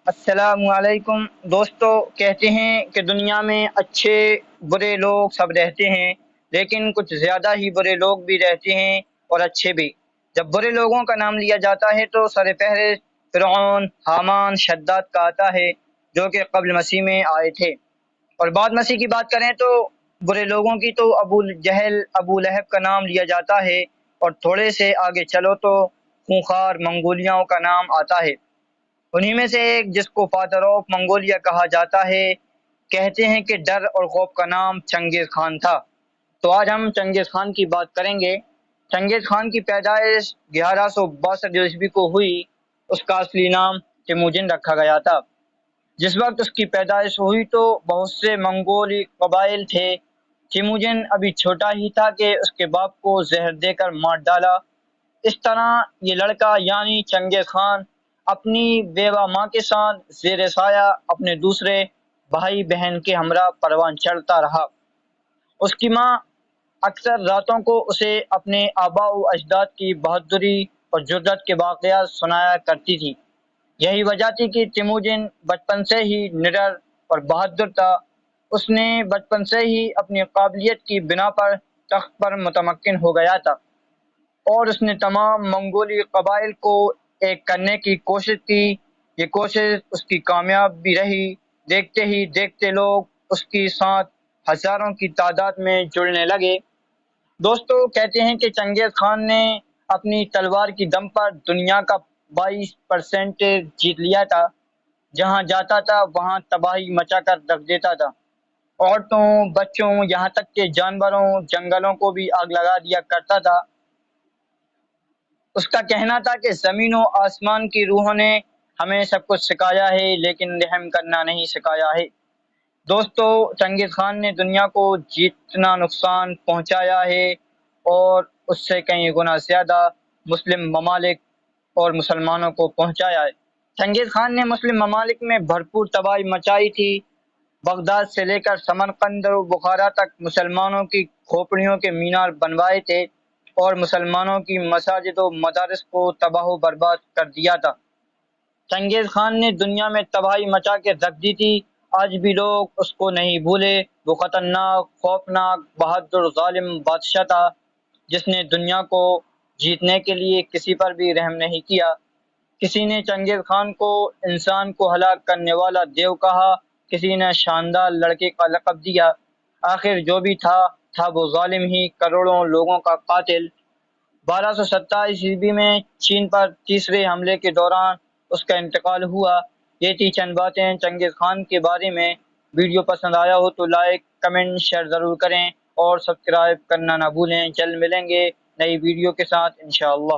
السلام علیکم دوستو، کہتے ہیں کہ دنیا میں اچھے برے لوگ سب رہتے ہیں، لیکن کچھ زیادہ ہی برے لوگ بھی رہتے ہیں اور اچھے بھی۔ جب برے لوگوں کا نام لیا جاتا ہے تو سر فہرست فرعون، حامان، شداد کا آتا ہے، جو کہ قبل مسیح میں آئے تھے۔ اور بعد مسیح کی بات کریں تو برے لوگوں کی تو ابو جہل، ابو لہب کا نام لیا جاتا ہے، اور تھوڑے سے آگے چلو تو خونخوار منگولیوں کا نام آتا ہے۔ انہی میں سے ایک، جس کو فادر آف منگولیا کہا جاتا ہے، کہتے ہیں کہ ڈر اور خوف کا نام چنگیز خان تھا۔ تو آج ہم چنگیز خان کی بات کریں گے۔ چنگیز خان کی پیدائش 1162 عیسوی کو ہوئی۔ اس کا اصلی نام تیموجن رکھا گیا تھا۔ جس وقت اس کی پیدائش ہوئی تو بہت سے منگولی قبائل تھے۔ تیموجن ابھی چھوٹا ہی تھا کہ اس کے باپ کو زہر دے کر مار ڈالا۔ اس طرح یہ لڑکا یعنی چنگیز خان اپنی بیوہ ماں کے ساتھ زیر سایہ اپنے دوسرے بھائی بہن کے ہمراہ پروان چڑھتا رہا۔ اس کی ماں اکثر راتوں کو اسے اپنے آباء و اجداد کی بہادری اور جرأت کے واقعات سنایا کرتی تھی۔ یہی وجہ تھی کہ تیموجن بچپن سے ہی نڈر اور بہادر تھا۔ اس نے بچپن سے ہی اپنی قابلیت کی بنا پر تخت پر متمکن ہو گیا تھا، اور اس نے تمام منگولی قبائل کو ایک کرنے کی کوشش کی۔ یہ کوشش اس کی کامیاب بھی رہی۔ دیکھتے ہی دیکھتے لوگ اس کی ساتھ ہزاروں کی تعداد میں جڑنے لگے۔ دوستو، کہتے ہیں کہ چنگیز خان نے اپنی تلوار کی دم پر دنیا کا 22% جیت لیا تھا۔ جہاں جاتا تھا وہاں تباہی مچا کر رکھ دیتا تھا۔ عورتوں، بچوں، یہاں تک کہ جانوروں، جنگلوں کو بھی آگ لگا دیا کرتا تھا۔ اس کا کہنا تھا کہ زمین و آسمان کی روحوں نے ہمیں سب کچھ سکھایا ہے، لیکن رحم کرنا نہیں سکھایا ہے۔ دوستو، چنگیز خان نے دنیا کو جتنا نقصان پہنچایا ہے، اور اس سے کئی گنا زیادہ مسلم ممالک اور مسلمانوں کو پہنچایا ہے۔ چنگیز خان نے مسلم ممالک میں بھرپور تباہی مچائی تھی۔ بغداد سے لے کر سمرقند و بخارا تک مسلمانوں کی کھوپڑیوں کے مینار بنوائے تھے، اور مسلمانوں کی مساجد و مدارس کو تباہ و برباد کر دیا تھا۔ چنگیز خان نے دنیا میں تباہی مچا کے رکھ دی تھی۔ آج بھی لوگ اس کو نہیں بھولے۔ وہ خطرناک، خوفناک، بہادر، ظالم بادشاہ تھا، جس نے دنیا کو جیتنے کے لیے کسی پر بھی رحم نہیں کیا۔ کسی نے چنگیز خان کو انسان کو ہلاک کرنے والا دیو کہا، کسی نے شاندار لڑکے کا لقب دیا۔ آخر جو بھی تھا وہ ظالم ہی، کروڑوں لوگوں کا قاتل۔ 1227 عیسوی میں چین پر تیسرے حملے کے دوران اس کا انتقال ہوا۔ یہ تھی چند باتیں چنگیز خان کے بارے میں۔ ویڈیو پسند آیا ہو تو لائک، کمنٹ، شیئر ضرور کریں، اور سبسکرائب کرنا نہ بھولیں۔ جلد ملیں گے نئی ویڈیو کے ساتھ انشاءاللہ۔